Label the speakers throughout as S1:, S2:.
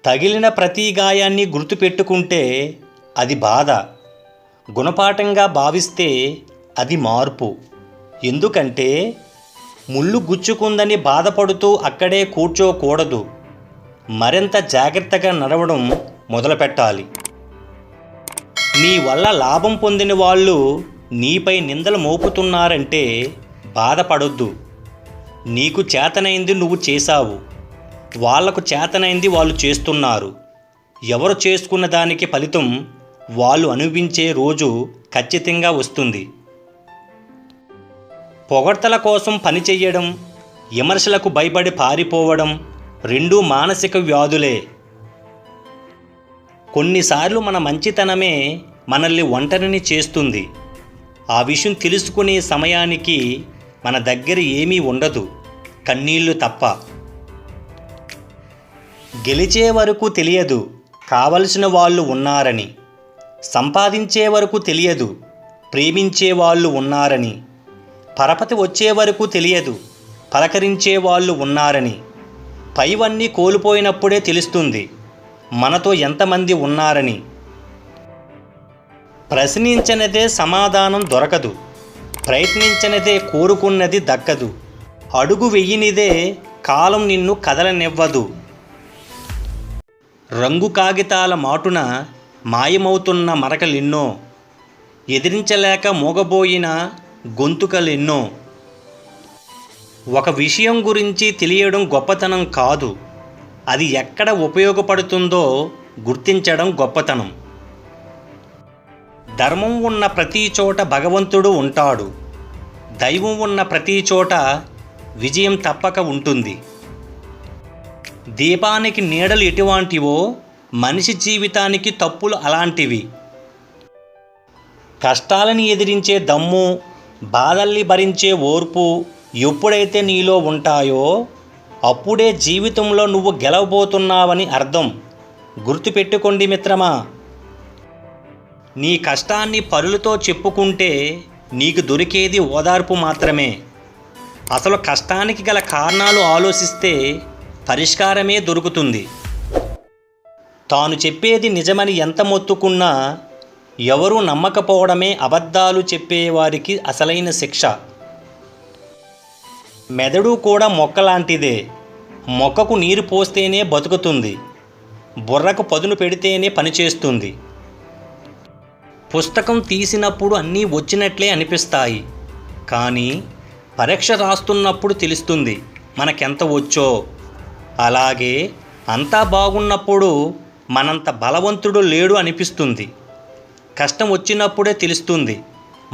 S1: తగిలిన ప్రతి గాయాన్ని గుర్తుపెట్టుకుంటే అది బాధ, గుణపాఠంగా భావిస్తే అది మార్పు. ఎందుకంటే ముళ్ళు గుచ్చుకుందని బాధపడుతూ అక్కడే కూర్చోకూడదు, మరింత జాగ్రత్తగా నడవడం మొదలుపెట్టాలి. నీ వల్ల లాభం పొందిన వాళ్ళు నీపై నిందలు మోపుతున్నారంటే బాధపడొద్దు. నీకు చేతనైంది నువ్వు చేశావు, వాళ్లకు చేతనైంది వాళ్ళు చేస్తున్నారు. ఎవరు చేసుకున్న దానికి ఫలితం వాళ్ళు అనుభవించే రోజు ఖచ్చితంగా వస్తుంది. పొగడ్తల కోసం పని చెయ్యడం, విమర్శలకు భయపడి పారిపోవడం రెండూ మానసిక వ్యాధులే. కొన్నిసార్లు మన మంచితనమే మనల్ని ఒంటరిని చేస్తుంది. ఆ విషయం తెలుసుకునే సమయానికి మన దగ్గర ఏమీ ఉండదు, కన్నీళ్లు తప్ప. గెలిచే వరకు తెలియదు కావలసిన వాళ్ళు ఉన్నారని, సంపాదించే వరకు తెలియదు ప్రేమించే వాళ్ళు ఉన్నారని, పరపతి వచ్చే వరకు తెలియదు పలకరించే వాళ్ళు ఉన్నారని. పైవన్నీ కోల్పోయినప్పుడే తెలుస్తుంది మనతో ఎంతమంది ఉన్నారని. ప్రశ్నించనిదే సమాధానం దొరకదు, ప్రయత్నించనిదే కోరుకున్నది దక్కదు, అడుగు వెయ్యనిదే కాలం నిన్ను కదలనివ్వదు. రంగు కాగితాల మాటున మాయమవుతున్న మరకలెన్నో, ఎదిరించలేక మూగబోయిన గొంతుకలెన్నో. ఒక విషయం గురించి తెలియడం గొప్పతనం కాదు, అది ఎక్కడ ఉపయోగపడుతుందో గుర్తించడం గొప్పతనం. ధర్మం ఉన్న ప్రతి చోట భగవంతుడు ఉంటాడు, దైవం ఉన్న ప్రతి చోట విజయం తప్పక ఉంటుంది. దీపానికి నీడలు ఎటువంటివో మనిషి జీవితానికి తప్పులు అలాంటివి. కష్టాలని ఎదిరించే దమ్ము, బాధల్ని భరించే ఓర్పు ఎప్పుడైతే నీలో ఉంటాయో అప్పుడే జీవితంలో నువ్వు గెలవబోతున్నావని అర్థం. గుర్తుపెట్టుకోండి మిత్రమా, నీ కష్టాన్ని పరులతో చెప్పుకుంటే నీకు దొరికేది ఓదార్పు మాత్రమే. అసలు కష్టానికి గల కారణాలు ఆలోచిస్తే పరిష్కారమే దొరుకుతుంది. తాను చెప్పేది నిజమని ఎంత మొత్తుకున్నా ఎవరూ నమ్మకపోవడమే అబద్ధాలు చెప్పేవారికి అసలైన శిక్ష. మెదడు కూడా మొక్కలాంటిదే, మొక్కకు నీరు పోస్తేనే బతుకుతుంది, బుర్రకు పదును పెడితేనే పనిచేస్తుంది. పుస్తకం తీసినప్పుడు అన్నీ వచ్చినట్లే అనిపిస్తాయి, కానీ పరీక్ష రాస్తున్నప్పుడు తెలుస్తుంది మనకెంత వచ్చో. అలాగే అంతా బాగున్నప్పుడు మనంత బలవంతుడు లేడు అనిపిస్తుంది, కష్టం వచ్చినప్పుడే తెలుస్తుంది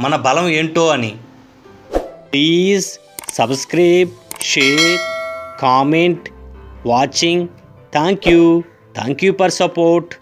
S1: మన బలం ఏంటో అని. Please subscribe, share, comment, watching. Thank you for support.